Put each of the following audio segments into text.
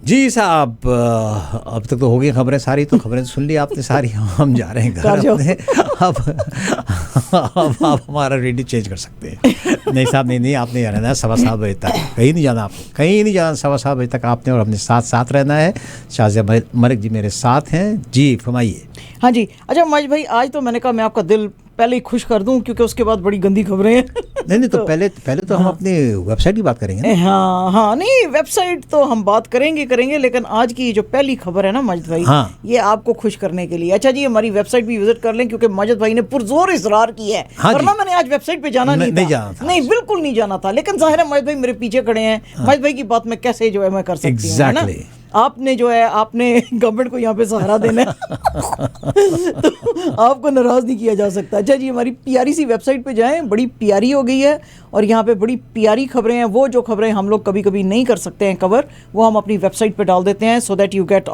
जी साहब, अब तक तो हो गई खबरें सारी, तो खबरें सुन ली आपने सारी। हम जा रहे हैं घर अपने। अब आप हमारा रेडियो चेंज कर सकते हैं। नहीं साहब, नहीं आपने जाना है 7:15 बजे तक, कहीं नहीं जाना आपको, कहीं नहीं जाना। 7:15 बजे तक आपने और अपने साथ रहना है। शाहजिया मलिक जी मेरे साथ हैं जी, फरमाइए। हाँ जी। अच्छा मज भाई, आज तो मैंने कहा मैं आपका दिल पहले ही खुश कर दूं, क्योंकि उसके बाद बड़ी गंदी खबरें हैं। नहीं तो पहले तो हम अपनी वेबसाइट की बात करेंगे ना। हाँ, नहीं वेबसाइट तो हम बात करेंगे, लेकिन आज की जो पहली खबर है ना मजिद भाई, ये आपको खुश करने के लिए। अच्छा जी, हमारी वेबसाइट भी विजिट कर लें, क्योंकि मजिद भाई ने पुरजोर इसरार किया है। वरना मैंने आज वेबसाइट पे जाना नहीं था। नहीं, बिल्कुल नहीं जाना था, लेकिन जाहिर है मजिद भाई मेरे पीछे खड़े हैं। मजिद भाई की बात में कैसे जो है मैं कर सकती हूँ, है ना। आपने जो है आपने गवर्नमेंट को यहाँ पे सहारा देना है। तो आपको नाराज नहीं किया जा सकता। अच्छा जी, हमारी प्यारी सी वेबसाइट पे जाएं, बड़ी प्यारी हो गई है और यहाँ पे बड़ी प्यारी खबरें हैं। वो जो खबरें हम लोग कभी कभी नहीं कर सकते हैं कवर, वो हम अपनी वेबसाइट पे डाल देते हैं, so that you get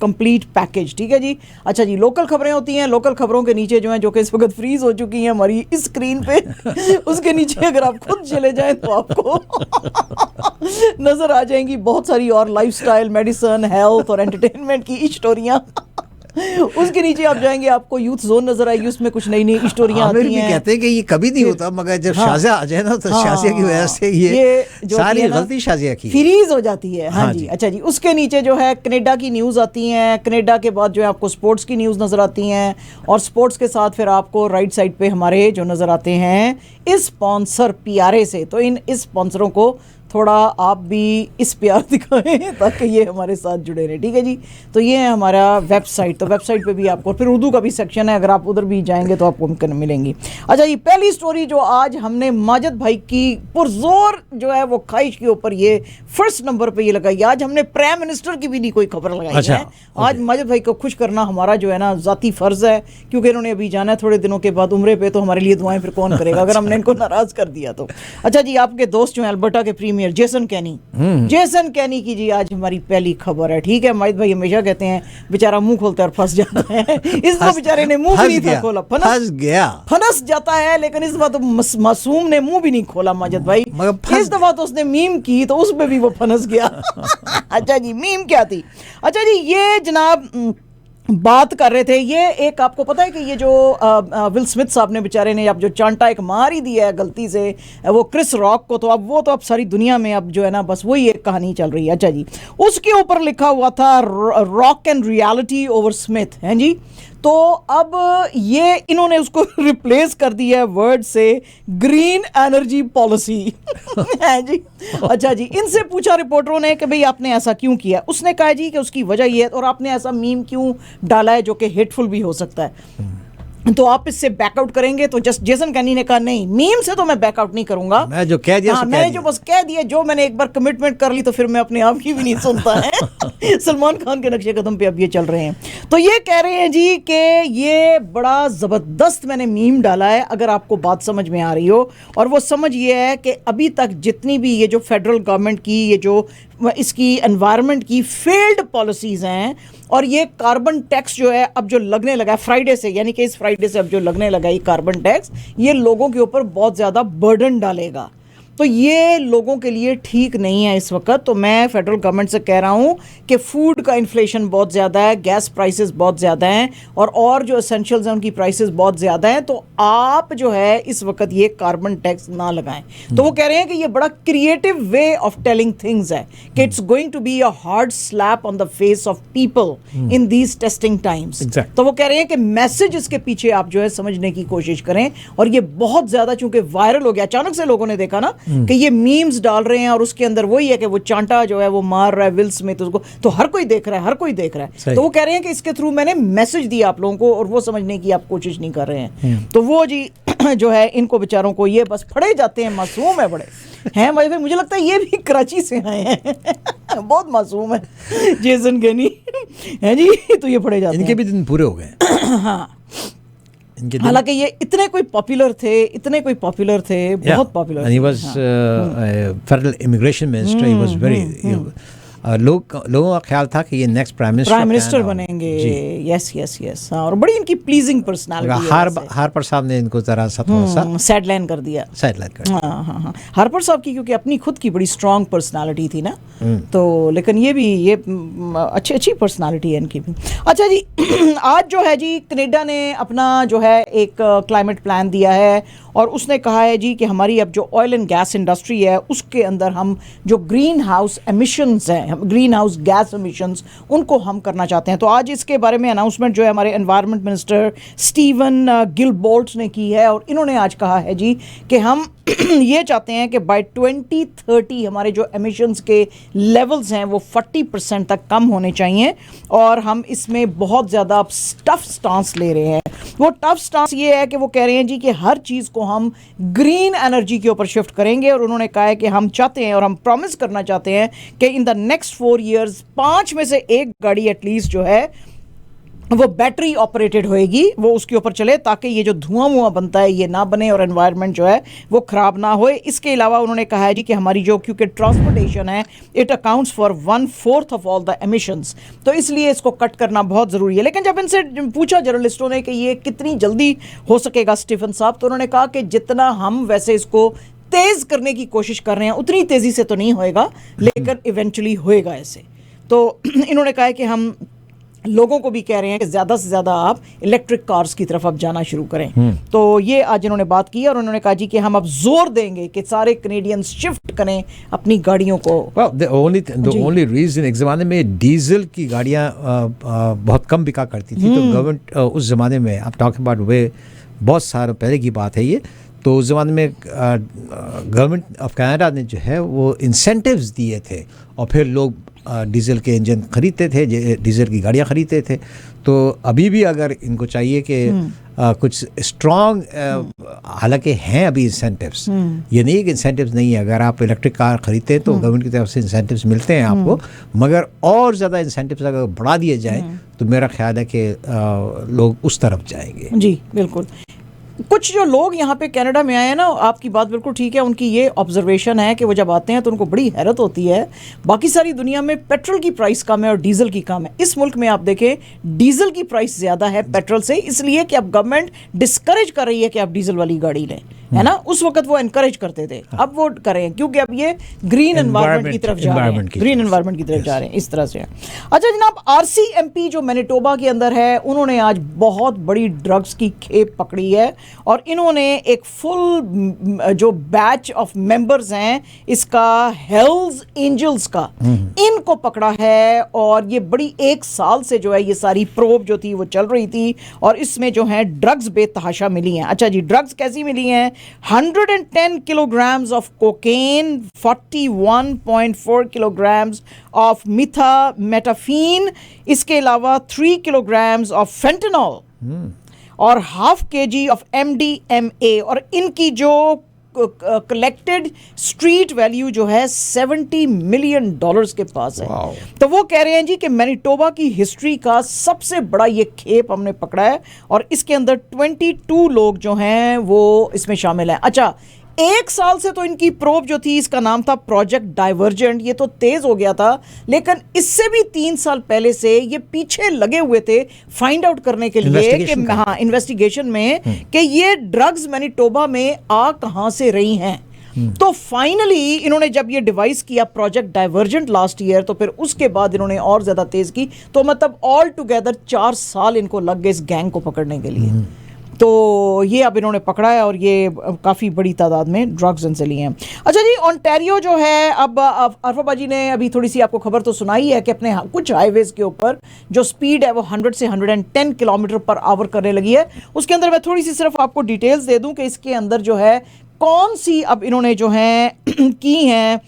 complete package. ठीक है जी। अच्छा जी, लोकल खबरें होती हैं। लोकल खबरों के नीचे जो है, जो कि इस वक्त फ्रीज हो चुकी हैं हमारी इस स्क्रीन पे, उसके नीचे अगर आप खुद चले जाएं तो आपको नजर आ जाएंगी बहुत सारी और लाइफस्टाइल, मेडिसिन, हेल्थ और एंटरटेनमेंट की स्टोरियां। उसके नीचे आप जाएंगे, आपको यूथ जोन नजर आएगी, उसमें कुछ नई नई स्टोरियां आती हैं। कहते हैं कि ये कभी नहीं होता, मगर जब शाजिया आ जाए ना, तो शाजिया की वजह से ये सारी गलती शाजिया की फ्रीज हो जाती है। हाँ जी। अच्छा जी, उसके नीचे जो है कनाडा की न्यूज़ आती हैं। कनाडा के बाद जो है आपको स्पोर्ट्स की न्यूज़ नज़र आती हैं, और स्पोर्ट्स के साथ फिर आपको राइट साइड पे हमारे जो नज़र आते हैं इस स्पॉन्सर पियारे से। तो इन इस स्पॉन्सरों को थोड़ा आप भी इस प्यार दिखाएं ताकि ये हमारे साथ जुड़े रहे। ठीक है जी। तो ये है हमारा वेबसाइट। तो वेबसाइट पे भी आपको फिर उर्दू का भी सेक्शन है, अगर आप उधर भी जाएंगे तो आपको मिलेंगी। अच्छा, ये पहली स्टोरी जो आज हमने माजिद भाई की पुरजोर जो है वो ख्वाहिश के ऊपर ये फर्स्ट नंबर पे ये लगाई। आज हमने प्राइम मिनिस्टर की भी नहीं कोई खबर लगाई है। आज माजिद भाई को खुश करना हमारा जो है ना ज़ाती फ़र्ज़ है, क्योंकि इन्होंने अभी जाना है थोड़े दिनों के बाद उम्रे पे, तो हमारे लिए दुआएं फिर कौन करेगा अगर हमने इनको नाराज़ कर दिया तो। अच्छा जी, आपके दोस्त जो है अल्बर्टा के प्रीमियर जेसन कैनी की जी आज हमारी पहली खबर है। ठीक है, माजिद भाई हमेशा कहते हैं बेचारा मुंह खोलता है और फंस जाता है। इस बार बेचारे ने मुंह भी नहीं था खोला, फंस जाता है, लेकिन इस बार तो मासूम ने मुंह भी नहीं खोला माजिद भाई। इस दफा तो उसने मीम की, तो उसमें भी वो फंस गया। अच्छा जी, मीम क्या थी? अच्छा जी, ये जनाब बात कर रहे थे, ये एक आपको पता है कि ये जो विल स्मिथ साहब ने बेचारे ने अब जो चांटा एक मार ही दिया है गलती से वो क्रिस रॉक को, तो अब वो तो अब सारी दुनिया में अब जो है ना बस वही एक कहानी चल रही है। अच्छा जी, उसके ऊपर लिखा हुआ था rock and reality over Smith, हैं जी। तो अब ये इन्होंने उसको रिप्लेस कर दिया है वर्ड से ग्रीन एनर्जी पॉलिसी। है जी। अच्छा जी, इनसे पूछा रिपोर्टरों ने कि भाई आपने ऐसा क्यों किया। उसने कहा जी कि उसकी वजह ये है, और आपने ऐसा मीम क्यों डाला है जो कि हेटफुल भी हो सकता है, तो आप इससे बैकआउट करेंगे। तो जस्ट जेसन कैनी ने कहा नहीं, मीम से तो मैं बैकआउट नहीं करूंगा, मैं जो कह दिया मैंने जो बस कह दिया, जो मैंने एक बार कमिटमेंट कर ली तो फिर मैं अपने आप की भी नहीं सुनता है। सलमान खान के नक्शे कदम पे अब ये चल रहे हैं। तो ये कह रहे हैं जी कि ये बड़ा ज़बरदस्त मैंने मीम डाला है, अगर आपको बात समझ में आ रही हो। और वो समझ ये है कि अभी तक जितनी भी ये जो फेडरल गवर्नमेंट की ये जो इसकी एनवायरनमेंट की फेल्ड पॉलिसीज़ हैं, और ये कार्बन टैक्स जो है अब जो लगने लगा है फ्राइडे से, यानी कि इस फ्राइडे से अब जो लगने लगा ये कार्बन टैक्स, ये लोगों के ऊपर बहुत ज़्यादा बर्डन डालेगा। तो ये लोगों के लिए ठीक नहीं है इस वक्त। तो मैं फेडरल गवर्नमेंट से कह रहा हूँ कि फूड का इन्फ्लेशन बहुत ज़्यादा है, गैस प्राइसेस बहुत ज़्यादा हैं, और जो एसेंशियल्स हैं उनकी प्राइसेस बहुत ज़्यादा हैं। तो आप जो है इस वक्त ये कार्बन टैक्स ना लगाएं। तो वो कह रहे हैं कि ये बड़ा creative way of telling things है कि it's going to be a hard slap on the face of people in these testing times. तो वो कह रहे हैं कि मैसेज इसके पीछे आप जो है समझने की कोशिश करें। और ये बहुत ज़्यादा चूंकि वायरल हो गया, अचानक से लोगों ने देखा ना कि ये मीम्स डाल रहे हैं, और उसके अंदर वही है कि वो चांटा जो है वो मार रहा है विल स्मिथ उसको, तो हर कोई देख रहा है, हर कोई देख रहा है। तो वो कह रहे हैं कि इसके थ्रू मैंने मैसेज दिया आप लोगों को, और वो समझने की आप कोशिश नहीं कर रहे हैं। तो वो जी जो है इनको बेचारों को ये बस फड़े जाते हैं, मासूम है बड़े हैं भाई। मुझे लगता है ये भी कराची से आए हैं। बहुत मासूम है जेसन कैनी, है जी। तो ये फड़े जाते हैं, इनके भी दिन पूरे हो गए। हाँ, हालांकि ये इतने कोई पॉपुलर थे, बहुत popular. He was federal immigration minister. He was very लोगों का ख्याल था कि ये नेक्स्ट प्राइम मिनिस्टर बनेंगे। यस यस यस, और बड़ी इनकी प्लीजिंग पर्सनालिटी है। हार्पर साहब ने इनको जरा सा थोड़ा सा साइडलाइन कर दिया। हाँ, हार्पर साहब की क्योंकि अपनी खुद की बड़ी स्ट्रांग पर्सनालिटी थी ना, तो लेकिन ये अच्छी पर्सनालिटी है इनकी भी। अच्छा जी, आज जो है जी कनाडा ने अपना जो है एक क्लाइमेट प्लान दिया है और उसने कहा है जी कि हमारी अब जो ऑयल एंड गैस इंडस्ट्री है उसके अंदर हम जो ग्रीन हाउस एमिशंस हैं, ग्रीन हाउस गैस एमिशंस, उनको हम करना चाहते हैं। तो आज इसके बारे में अनाउंसमेंट जो है हमारे एनवायरनमेंट मिनिस्टर स्टीवन गिलबोल्ट ने की है और इन्होंने आज कहा है जी कि हम ये चाहते हैं कि बाय 2030 हमारे जो एमिशंस के लेवल्स हैं वो 40% तक कम होने चाहिए और हम इसमें बहुत ज़्यादा टफ स्टांस ले रहे हैं। वो टफ स्टांस ये है कि वो कह रहे हैं जी कि हर चीज़ को हम ग्रीन एनर्जी के ऊपर शिफ्ट करेंगे और उन्होंने कहा है कि हम चाहते हैं और हम प्रॉमिस करना चाहते हैं कि इन द नेक्स्ट 4 years 5 में से 1 गाड़ी एटलीस्ट जो है वो बैटरी ऑपरेटेड होएगी, वो उसके ऊपर चले ताकि ये जो धुआं बनता है ये ना बने और एनवायरनमेंट जो है वो ख़राब ना होए। इसके अलावा उन्होंने कहा है जी कि हमारी जो क्योंकि ट्रांसपोर्टेशन है it accounts for 1/4 of all the emissions, तो इसलिए इसको कट करना बहुत ज़रूरी है। लेकिन जब इनसे पूछा जर्नलिस्टों ने कि ये कितनी जल्दी हो सकेगा स्टीफन साहब, तो उन्होंने कहा कि जितना हम वैसे इसको तेज़ करने की कोशिश कर रहे हैं उतनी तेज़ी से तो नहीं होएगा लेकिन इवेंचुअली होएगा ऐसे। तो इन्होंने कहा है कि हम लोगों को भी कह रहे हैं कि ज़्यादा से ज़्यादा आप इलेक्ट्रिक कार्स की तरफ अब जाना शुरू करें। तो ये आज इन्होंने बात की और उन्होंने कहा जी कि हम अब जोर देंगे कि सारे कनेडियंस शिफ्ट करें अपनी गाड़ियों को। the only reason एक ज़माने में डीजल की गाड़ियाँ बहुत कम बिका करती थी, तो गवर्नमेंट उस ज़माने में आप टॉकिंग अबाउट वे बहुत साल पहले की बात है ये, तो उस ज़माने में गवर्नमेंट ऑफ कनाडा ने जो है वो इंसेंटिव्स दिए थे और फिर लोग डीजल के इंजन खरीदते थे, डीजल की गाड़ियाँ खरीदते थे। तो अभी भी अगर इनको चाहिए कि कुछ स्ट्रॉन्ग, हालांकि हैं अभी इंसेंटिव्स, ये नहीं कि इंसेंटिव्स नहीं है, अगर आप इलेक्ट्रिक कार खरीदते हैं तो गवर्नमेंट की तरफ से इंसेंटिव्स मिलते हैं आपको, मगर और ज़्यादा इंसेंटिव्स अगर बढ़ा दिए जाएँ तो मेरा ख्याल है कि लोग उस तरफ जाएंगे। जी बिल्कुल। कुछ जो लोग यहाँ पे कनाडा में आए हैं ना, आपकी बात बिल्कुल ठीक है, उनकी ये ऑब्जर्वेशन है कि वो जब आते हैं तो उनको बड़ी हैरत होती है, बाकी सारी दुनिया में पेट्रोल की प्राइस कम है और डीजल की कम है, इस मुल्क में आप देखें डीजल की प्राइस ज़्यादा है पेट्रोल से, इसलिए कि अब गवर्नमेंट डिस्करेज कर रही है कि आप डीजल वाली गाड़ी लें, है ना। उस वक्त वो एनकरेज करते थे, अब वो करें क्योंकि अब ये ग्रीन एनवायरनमेंट की तरफ जा रहे हैं, ग्रीन एनवायरनमेंट की तरफ जा रहे हैं, इस तरह से। अच्छा जनाब, RCMP जो मैनिटोबा के अंदर है, उन्होंने आज बहुत बड़ी ड्रग्स की खेप पकड़ी है और इन्होंने एक फुल जो बैच ऑफ मेंबर्स हैं इसका हेल्स एंजल्स का, इनको पकड़ा है और ये बड़ी 1 साल से जो है ये सारी प्रोब जो थी वो चल रही थी और इसमें जो है ड्रग्स बेतहाशा मिली हैं। अच्छा जी, ड्रग्स कैसी मिली हैं? 110 kilograms of cocaine, 41.4 kilograms of methamphetamine, इसके अलावा 3 kilograms of fentanyl और 1/2 kg of MDMA और इनकी जो कलेक्टेड स्ट्रीट वैल्यू जो है $70 million के पास है। तो वो कह रहे हैं जी कि मैनिटोबा की हिस्ट्री का सबसे बड़ा ये खेप हमने पकड़ा है और इसके अंदर 22 लोग जो हैं वो इसमें शामिल हैं। अच्छा, 1 साल से तो इनकी प्रोब जो थी इसका नाम था प्रोजेक्ट डाइवर्जेंट, ये तो तेज हो गया था, लेकिन इससे भी 3 साल पहले से ये पीछे लगे हुए थे फाइंड आउट करने के लिए कि हाँ इन्वेस्टिगेशन में कि ये ड्रग्स मैनिटोबा में आ कहाँ से रही हैं। तो फाइनली इन्होंने जब ये डिवाइस किया प्रोजेक्ट डाइवर्जेंट लास्ट ईयर, तो फिर उसके बाद इन्होंने और ज्यादा तेज की, तो मतलब ऑल टुगेदर 4 साल इनको लग गए इस गैंग को पकड़ने के लिए। तो ये अब इन्होंने पकड़ा है और ये काफ़ी बड़ी तादाद में ड्रग्स इनसे लिए हैं। अच्छा जी, ओंटारियो जो है, अब अरफा जी ने अभी थोड़ी सी आपको खबर तो सुनाई है कि अपने कुछ हाईवेज़ के ऊपर जो स्पीड है वो 100 से 110 किलोमीटर पर आवर करने लगी है। उसके अंदर मैं थोड़ी सी सिर्फ आपको डिटेल्स दे दूं कि इसके अंदर जो है कौन सी अब इन्होंने जो है की हैं,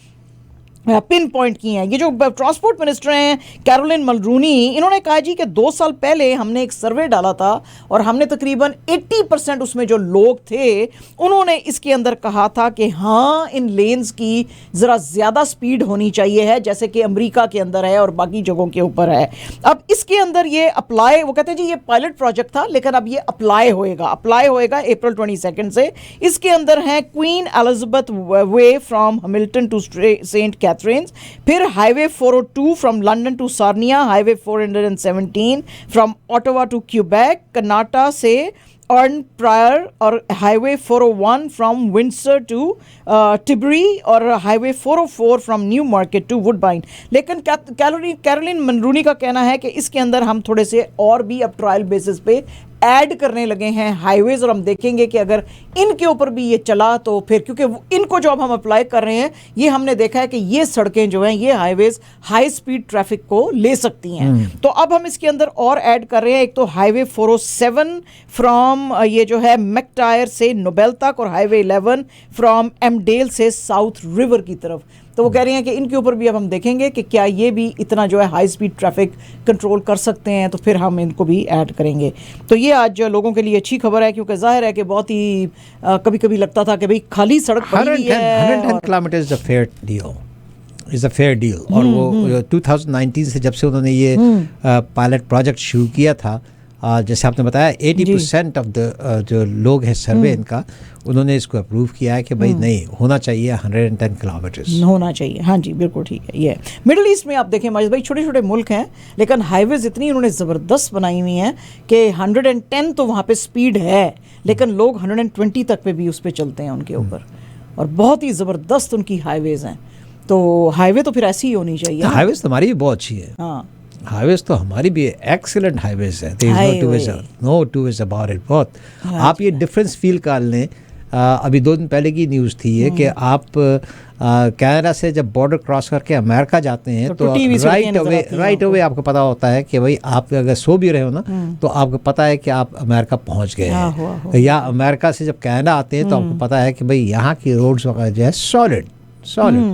पिन पॉइंट की हैं। ये जो ट्रांसपोर्ट मिनिस्टर हैं कैरोलिन मलरूनी, इन्होंने कहा जी कि 2 साल पहले हमने एक सर्वे डाला था और हमने तकरीबन 80% उसमें जो लोग थे उन्होंने इसके अंदर कहा था कि हाँ इन लेन्स की ज़रा ज़्यादा स्पीड होनी चाहिए है, जैसे कि अमेरिका के अंदर है और बाकी जगहों के ऊपर है। अब इसके अंदर ये अप्लाई, वो कहते हैं जी ये पायलट प्रोजेक्ट था लेकिन अब ये अप्लाई होएगा अप्रैल 22 से। इसके अंदर है Queen Elizabeth Way from Hamilton to Saint Catharine, Catharines, फिर highway 402 from London to Sarnia, highway 417 from Ottawa to Quebec, Canada से अर्न प्रायर, और highway 401 from Windsor to Tilbury, और highway 404 from Newmarket to Woodbine. लेकिन Caroline मनरूनी का कहना है कि इसके अंदर हम थोड़े से और भी अब ट्रायल बेसिस पे ऐड करने लगे हैं हाईवेज, और हम देखेंगे कि अगर इनके ऊपर भी ये चला तो फिर, क्योंकि इनको जो अब हम अप्लाई कर रहे हैं, ये हमने देखा है कि ये सड़कें जो हैं, ये हाईवेज हाई स्पीड ट्रैफिक को ले सकती हैं। तो अब हम इसके अंदर और ऐड कर रहे हैं, एक तो हाईवे 407 फ्रॉम ये जो है मैकटायर से नोबेल तक, और हाईवे 11 फ्रॉम एमडेल से साउथ रिवर की तरफ। तो वो कह रहे हैं कि इनके ऊपर भी अब हम देखेंगे कि क्या ये भी इतना जो है हाई स्पीड ट्रैफिक कंट्रोल कर सकते हैं, तो फिर हम इनको भी ऐड करेंगे। तो ये आज लोगों के लिए अच्छी खबर है, क्योंकि जाहिर है कि बहुत ही कभी कभी लगता था कि भाई खाली सड़क पड़ी है। 110 kilometre is a fair deal, और वो 2019 से जब से उन्होंने ये पायलट प्रोजेक्ट शुरू किया था, जैसे आपने बताया 80% ऑफ द जो लोग हैं सर्वे इनका, उन्होंने इसको अप्रूव किया है कि भाई नहीं होना चाहिए 110 किलोमीटर होना चाहिए। हाँ जी, बिल्कुल ठीक है। ये मिडिल ईस्ट में आप देखें माजिद भाई, छोटे छोटे मुल्क हैं लेकिन हाईवेज इतनी उन्होंने ज़बरदस्त बनाई हुई हैं कि 110 तो वहाँ पे स्पीड है, लेकिन लोग 120 तक पे भी उस पर चलते हैं उनके ऊपर, और बहुत ही ज़बरदस्त उनकी हाईवेज हैं। तो हाईवे तो फिर ऐसी ही होनी चाहिए। हाईवेज तो हमारी भी बहुत अच्छी है। हाँ, हाईवेज तो हमारी भी एक्सीलेंट हाईवेज है, no two ways about it. बहुत आप ये डिफरेंस फील कर लें। अभी 2 दिन पहले की न्यूज़ थी ये कि आप कनाडा से जब बॉर्डर क्रॉस करके अमेरिका जाते हैं तो राइट अवे आपको पता होता है कि भाई आप अगर सो भी रहे हो ना तो आपको पता है कि आप अमेरिका पहुंच गए हैं। या अमेरिका से जब कनाडा आते हैं तो आपको पता है कि भाई यहाँ की रोड्स वगैरह जो है सॉलिड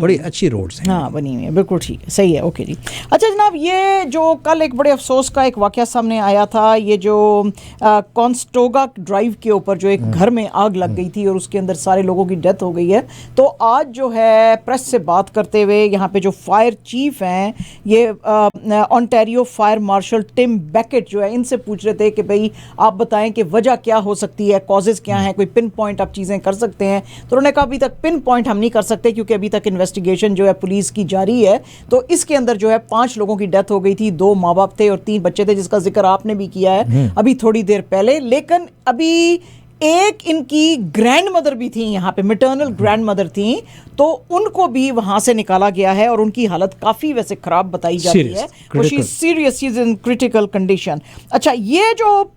बड़ी अच्छी रोड्स हैं। हाँ, बनी हुई है, बिल्कुल ठीक है, सही है। ओके जी। अच्छा जनाब, ये जो कल एक बड़े अफसोस का एक वाकया सामने आया था, ये जो कॉन्स्टोगा ड्राइव के ऊपर जो एक घर में आग लग गई थी और उसके अंदर सारे लोगों की डेथ हो गई है। तो आज जो है प्रेस से बात करते हुए यहाँ पे जो फायर चीफ हैं, ये Ontario fire marshal Tim Beckett जो है, इनसे पूछ रहे थे कि भाई आप बताएं कि वजह क्या हो सकती है, कॉजेज़ क्या हैं, कोई पिन पॉइंट आप चीज़ें कर सकते हैं। तो उन्होंने कहा अभी तक पिन पॉइंट हम नहीं कर सकते क्योंकि अभी तक इन्वेस्टिगेशन जो है पुलिस की जारी है। तो इसके अंदर जो है 5 लोगों की डेथ हो गई थी, 2 माँ बाप थे और 3 बच्चे थे, जिसका जिक्र आपने भी किया है अभी थोड़ी देर पहले। लेकिन अभी एक इनकी ग्रैंड मदर भी थी यहाँ पे, मैटरनल ग्रैंड मदर थी, तो उनको भी वहां से निकाला गया है और उनकी हालत काफी वैसे खराब बताई जाती है। वो she serious, she is in critical condition. अच्छा, ये जो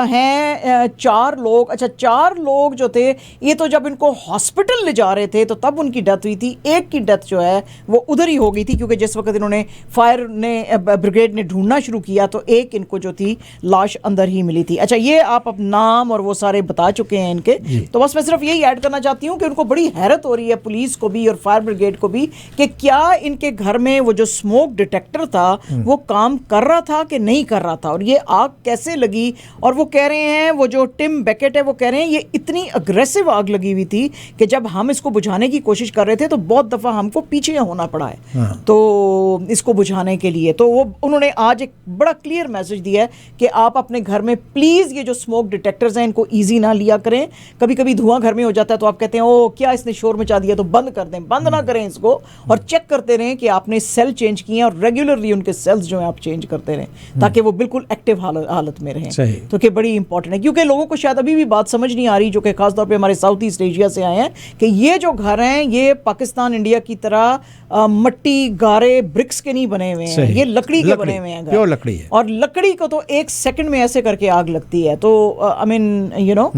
हैं 4 लोग, अच्छा 4 लोग जो थे, ये तो जब इनको हॉस्पिटल ले जा रहे थे तो तब उनकी डेथ हुई थी। एक की डेथ जो है वो उधर ही हो गई थी क्योंकि जिस वक्त इन्होंने फायर ने ब्रिगेड ने ढूंढना शुरू किया तो एक इनको जो थी लाश अंदर ही मिली थी। अच्छा, ये आप अब नाम और वो सारे बता चुके हैं इनके, तो बस मैं सिर्फ यही ऐड करना चाहती हूँ कि उनको बड़ी हैरत हो रही है पुलिस को भी और फायर ब्रिगेड को भी कि क्या इनके घर में वो जो स्मोक डिटेक्टर था वो काम कर रहा था कि नहीं कर रहा था और ये आग कैसे लगी। और वो कह रहे हैं, वो जो टिम बैकेट है वो कह रहे हैं ये इतनी अग्रेसिव आग लगी हुई थी कि जब हम इसको बुझाने की कोशिश कर रहे थे तो बहुत दफ़ा हमको पीछे होना पड़ा है तो इसको बुझाने के लिए। तो वो उन्होंने आज एक बड़ा क्लियर मैसेज दिया है कि आप अपने घर में प्लीज़ ये जो स्मोक डिटेक्टर्स हैं इनको ईजी ना लिया करें। कभी कभी धुआं घर में हो जाता है तो आप कहते हैं ओ क्या इसने शोर मचा दिया, तो बंद कर दें, बंद ना करें इसको और चेक करते रहें कि आपने सेल चेंज किए हैं और रेगुलरली उनके सेल्स जो हैं आप चेंज करते रहें ताकि वो बिल्कुल एक्टिव हालत में रहें। तो कि बड़ी इंपॉर्टेंट है क्योंकि लोगों को शायद अभी भी बात समझ नहीं आ रही, जो कि खासतौर पर हमारे साउथ ईस्ट एशिया से आए हैं, कि ये जो घर हैं ये पाकिस्तान इंडिया की तरह मट्टी गारे ब्रिक्स के नहीं बने हुए हैं, ये लकड़ी के बने हुए हैं, प्योर लकड़ी है। और लकड़ी को तो 1 सेकंड में ऐसे करके आग लगती है। तो आई mean you know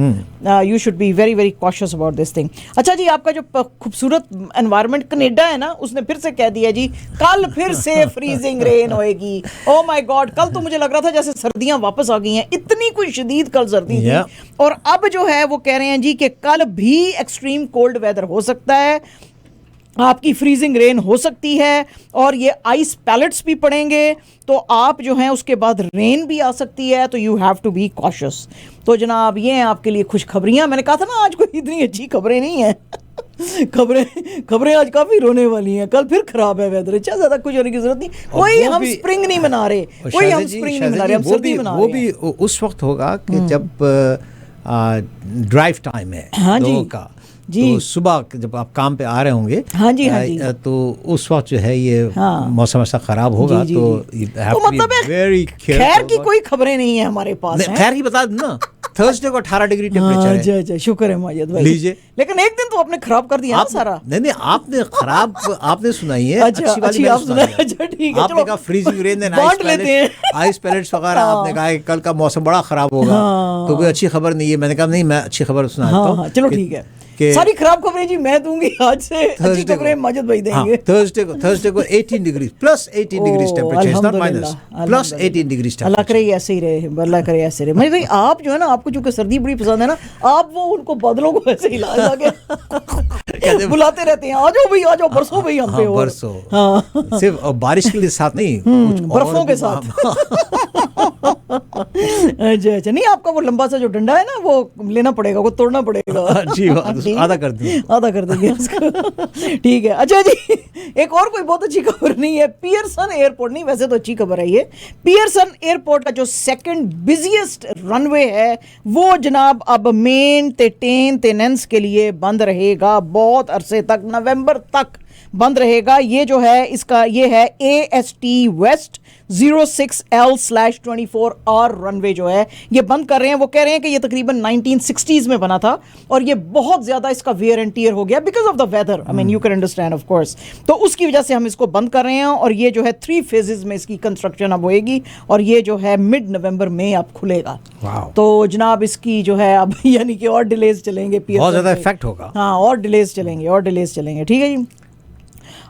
you should be very very cautious about this thing. अच्छा जी, आपका जो खूबसूरत एनवायरनमेंट कनाडा है ना, उसने फिर से कह दिया जी कल फिर से फ्रीजिंग रेन होएगी। ओ माय गॉड, कल तो मुझे लग रहा था जैसे सर्दियां वापस आ गई हैं, इतनी कोई शदीद कल सर्दी थी और अब जो है वो कह रहे हैं जी कि कल भी एक्सट्रीम कोल्ड वेदर हो सकता है, आपकी फ्रीजिंग रेन हो सकती है और ये आइस पैलेट्स भी पड़ेंगे, तो आप जो हैं उसके बाद रेन भी आ सकती है, तो you have to be cautious. तो जनाब ये हैं आपके लिए खुशखबरियां। मैंने कहा था ना आज कोई इतनी अच्छी खबरें नहीं है खबरें आज काफी रोने वाली हैं। कल फिर खराब है वेदर, अच्छा ज्यादा कुछ होने की जरूरत नहीं। कोई हम स्प्रिंग नहीं मना रहे, कोई हम स्प्रिंग नहीं मना रहे, हम सर्दी मना रहे हैं। वो भी उस वक्त होगा कि जब ड्राइव टाइम है लोगों का, जी। तो सुबह जब आप काम पे आ रहे होंगे, हाँ जी, हाँ जी, तो उस वक्त जो है ये हाँ। मौसम ऐसा खराब होगा, जी, जी, तो जी। तो मतलब वेरी खैर की कोई खबरें नहीं है हमारे पास, खैर ही बता दूं ना, थर्सडे को 18 डिग्री टेम्परेचर है। अच्छा, शुक्र है माजिद भाई। लीजिए, लेकिन एक दिन तो आपने खराब कर दिया ना सारा। नहीं, आपने खराब आपने सुनाई है, अच्छा, अच्छी वाली आप मैंने सुनाई है। अच्छा ठीक है, आपने कहा freezing rain and ice pellets वगैरह, आपने कहा कि कल का मौसम बड़ा खराब होगा, तो कोई अच्छी खबर नहीं है। मैंने कहा नहीं, मैं अच्छी खबर सुनाता हूँ। चलो ठीक है, सारी खराब खबरें जी मैं दूंगी, आज से अच्छी खबरें माजिद भाई देंगे। थर्सडे को 18 degree plus 18 degree temperature, is not minus, plus 18 degree temperature. अल्लाह करे ऐसे ही रहे, अल्लाह करे ऐसे रहे। भाई आप जो है ना, आपको चूंकि सर्दी बड़ी पसंद है ना, आप वो उनको बादलों को ऐसे ही ला के बुलाते रहते हैं, आ जाओ भाई, आ जाओ, बरसों भाई हम पे, बरसों सिर्फ बारिश के साथ नहीं, बर्फों के साथ। अच्छा, नहीं आपका वो लंबा सा जो डंडा है ना, वो लेना पड़ेगा, वो तोड़ना पड़ेगा। जी, आधा कर देंगे उसको। ठीक है, अच्छा जी, एक और कोई बहुत अच्छी खबर नहीं है। पियर्सन एयरपोर्ट, नहीं वैसे तो अच्छी खबर है ये, पियर्सन एयरपोर्ट का जो सेकंड बिजिएस्ट रनवे है वो जनाब अब मेंटेनेंस के लिए बंद रहेगा, बहुत अरसे तक, नवंबर तक बंद रहेगा। ये जो है इसका ये है AST वेस्ट 06L/24R रनवे जो है ये बंद कर रहे हैं। वो कह रहे हैं कि ये तकरीबन 1960s में बना था और ये बहुत ज़्यादा इसका वेयर एंड टियर हो गया because of the weather, I mean you can understand of course. तो उसकी वजह से हम इसको बंद कर रहे हैं और ये जो है 3 फेजेस में इसकी कंस्ट्रक्शन अब होएगी और ये जो है मिड नवंबर में अब खुलेगा। तो जनाब इसकी जो है अब यानी कि और डिलेज चलेंगे, बहुत ज़्यादा इफेक्ट होगा। हाँ, और डिलेज चलेंगे, ठीक है जी।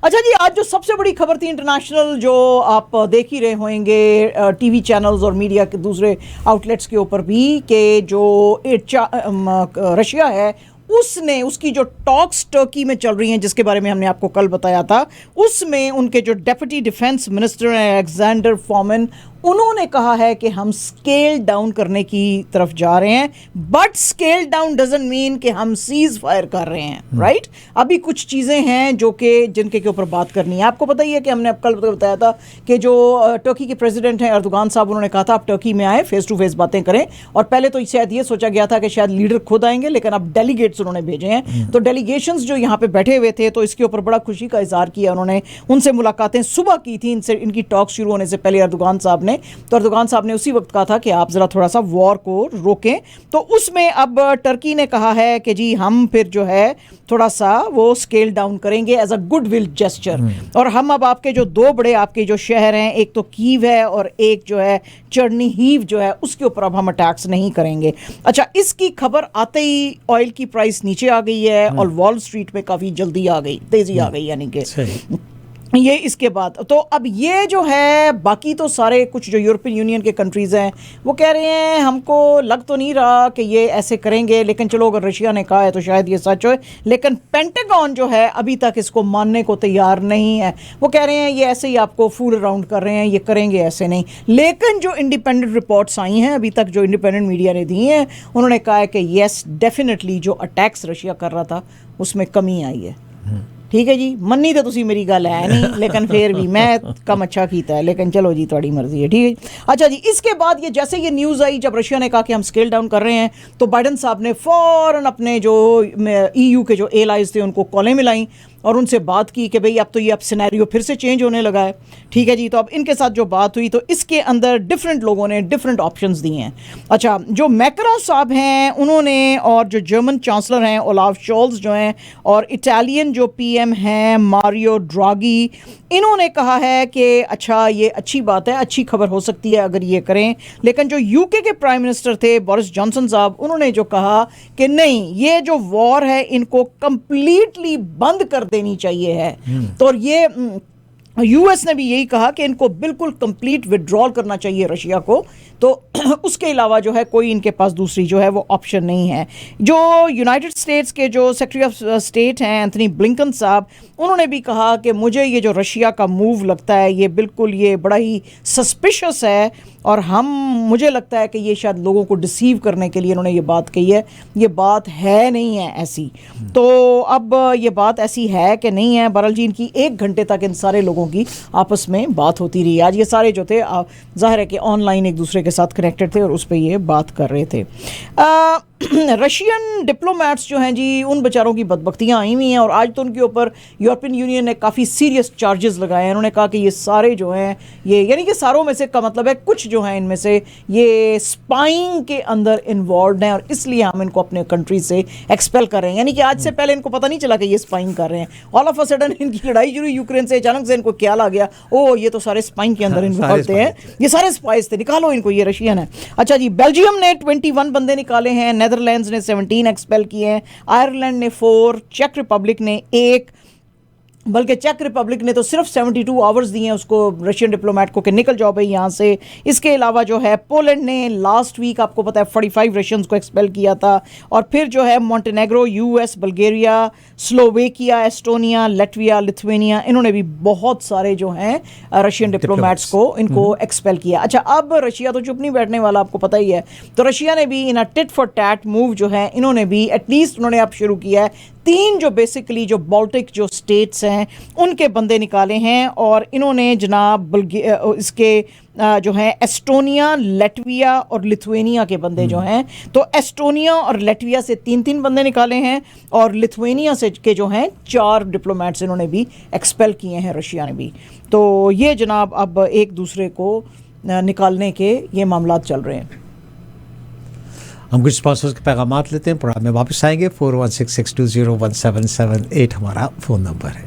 अच्छा जी, आज जो सबसे बड़ी खबर थी इंटरनेशनल, जो आप देख ही रहे होंगे टीवी चैनल्स और मीडिया के दूसरे आउटलेट्स के ऊपर भी, कि जो रशिया है उसने, उसकी जो टॉक्स टर्की में चल रही हैं जिसके बारे में हमने आपको कल बताया था, उसमें उनके जो डेप्यूटी डिफेंस मिनिस्टर हैं अलेक्जेंडर फोमिन, उन्होंने कहा है कि हम स्केल डाउन करने की तरफ जा रहे हैं, but scale down doesn't mean कि हम सीज फायर कर रहे हैं, राइट? अभी कुछ चीज़ें हैं जो कि जिनके के ऊपर बात करनी है। आपको पता ही है कि हमने अब कल बताया था कि जो टर्की के प्रेसिडेंट हैं अर्दोगान साहब, उन्होंने कहा था आप टर्की में आए, फेस टू फेस बातें करें। और पहले तो शायद ये सोचा गया था कि शायद लीडर खुद आएंगे, लेकिन अब डेलीगेट्स उन्होंने भेजे हैं। तो डेलीगेशंस जो यहाँ पे बैठे हुए थे, तो इसके ऊपर बड़ा खुशी का इजहार किया उन्होंने, उनसे मुलाकातें सुबह की थी, इनसे इनकी टॉक शुरू होने से पहले अर्दोगान साहब ने। तो अर्दोगान साहब ने उसी वक्त कहा था कि आप ज़रा थोड़ा सा वॉर को रोकें। तो उसमें अब टर्की ने कहा है कि जी हम फिर जो है थोड़ा सा वो स्केल डाउन करेंगे as a goodwill gesture. और हम अब आपके जो 2 बड़े आपके जो शहर हैं, एक तो कीव है और एक जो है चर्नीहीव जो है, उसके ऊपर अब हम अटैक्स नहीं करेंगे। अच्छा, इसकी खबर आते ही ऑयल की प्राइस नीचे आ गई है और वॉल स्ट्रीट पे काफ़ी जल्दी आ गई, तेज़ी आ गई, यानी कि ये इसके बाद। तो अब ये जो है बाकी तो सारे कुछ जो यूरोपियन यूनियन के कंट्रीज़ हैं वो कह रहे हैं हमको लग तो नहीं रहा कि ये ऐसे करेंगे, लेकिन चलो अगर रशिया ने कहा है तो शायद ये सच हो। लेकिन पेंटागन जो है अभी तक इसको मानने को तैयार नहीं है। वो कह रहे हैं ये ऐसे ही आपको फूल अराउंड कर रहे हैं, ये करेंगे ऐसे नहीं। लेकिन जो इंडिपेंडेंट रिपोर्ट्स आई हैं अभी तक, जो इंडिपेंडेंट मीडिया ने दी हैं, उन्होंने कहा है कि येस डेफिनेटली जो अटैक्स रशिया कर रहा था उसमें कमी आई है। ठीक है जी, मन्नी तो तुसी मेरी गल है नहीं, लेकिन फिर भी मैं कम अच्छा कीता है, लेकिन चलो जी थोड़ी मर्जी है, ठीक है। अच्छा जी, इसके बाद ये जैसे ये न्यूज़ आई जब रशिया ने कहा कि हम स्केल डाउन कर रहे हैं, तो बाइडन साहब ने फ़ौरन अपने जो EU के जो एलाइज थे उनको कॉलें मिलाई और उनसे बात की कि भाई अब तो ये अब सिनेरियो फिर से चेंज होने लगा है, ठीक है जी। तो अब इनके साथ जो बात हुई तो इसके अंदर डिफरेंट लोगों ने डिफरेंट ऑप्शंस दिए हैं। अच्छा, जो मैक्रोन साहब हैं उन्होंने, और जो जर्मन चांसलर हैं ओलाफ शोल्ज जो हैं, और इटालियन जो PM हैं मारियो ड्रागी, इन्होंने कहा है कि अच्छा ये अच्छी बात है, अच्छी खबर हो सकती है अगर ये करें। लेकिन जो UK के प्राइम मिनिस्टर थे बोरिस जॉनसन साहब, उन्होंने जो कहा कि नहीं, ये जो वॉर है इनको कंप्लीटली बंद कर देनी चाहिए है। तो ये US ने भी यही कहा कि इनको बिल्कुल कंप्लीट विड्रॉल करना चाहिए रशिया को। तो उसके अलावा जो है कोई इनके पास दूसरी जो है वो ऑप्शन नहीं है। जो यूनाइटेड स्टेट्स के जो सेक्रेटरी ऑफ स्टेट हैं एंथनी ब्लिंकन साहब, उन्होंने भी कहा कि मुझे ये जो रशिया का मूव लगता है ये बिल्कुल ये बड़ा ही सस्पिशियस है और मुझे लगता है कि ये शायद लोगों को डिसीव करने के लिए इन्होंने ये बात कही है। ये बात है नहीं है ऐसी। तो अब ये बात ऐसी है कि नहीं है। बहरहाल जी, इनकी 1 घंटे तक इन सारे लोगों की आपस में बात होती रही। आज ये सारे जो थे जाहिर है कि ऑनलाइन एक दूसरे के साथ कनेक्टेड थे और उस पर ये बात कर रहे थे। रशियन डिप्लोमेट्स जो हैं जी, उन बेचारों की बदबख्तियाँ आई हुई हैं और आज तो उनके ऊपर यूरोपियन यूनियन ने काफ़ी सीरियस चार्जेस लगाए हैं। उन्होंने कहा कि ये सारे जो हैं, ये यानी कि सारों में से का मतलब है कुछ जो हैं इनमें से ये स्पाइंग के अंदर इन्वॉल्व हैं और इसलिए हम इनको अपने कंट्री से एक्सपेल कर रहे हैं। यानी कि आज से पहले इनको पता नहीं चला कि ये स्पाइंग कर रहे हैं। ऑल ऑफ अ सडन इनकी लड़ाई शुरू यूक्रेन से, अचानक से इनको ख्याल आ गया, ओ ये तो सारे स्पाइंग के अंदर इन्वॉल्व थे, ये सारे स्पाइस थे, निकालो इनको, ये रशियन है। अच्छा जी, बेल्जियम ने 21 बंदे निकाले हैं, नेदरलैंड्स ने 17 एक्सपेल किए हैं, आयरलैंड ने 4, चेक रिपब्लिक ने 1, बल्कि चेक रिपब्लिक ने तो सिर्फ 72 आवर्स दिए हैं उसको, रशियन डिप्लोमेट को, कि निकल जाओ भाई यहाँ से। इसके अलावा जो है पोलैंड ने लास्ट वीक आपको पता है 45 रशियंस को एक्सपेल किया था। और फिर जो है Montenegro, US, Bulgaria, Slovakia, Estonia, Latvia, Lithuania, इन्होंने भी बहुत सारे जो हैं रशियन डिप्लोमेट्स को इनको एक्सपेल किया। अच्छा, अब रशिया तो चुप नहीं बैठने वाला, आपको पता ही है। तो रशिया ने भी इन अ टिट फॉर टैट मूव जो है, इन्होंने भी एटलीस्ट उन्होंने अब शुरू किया है 3 जो बेसिकली जो बाल्टिक जो स्टेट्स हैं उनके बंदे निकाले हैं और इन्होंने जनाब इसके जो है एस्टोनिया, लैटविया और लिथुआनिया के बंदे जो हैं, तो एस्टोनिया और लैटविया से 3-3 बंदे निकाले हैं और लिथुआनिया से के जो हैं 4 डिप्लोमेट्स इन्होंने भी एक्सपेल किए हैं रशिया ने भी। तो ये जनाब अब एक दूसरे को निकालने के ये मामलात चल रहे हैं। हम कुछ स्पॉन्सर्स के पैगामात लेते हैं, प्रोग्राम में वापस आएंगे। 4166201778 हमारा फ़ोन नंबर है।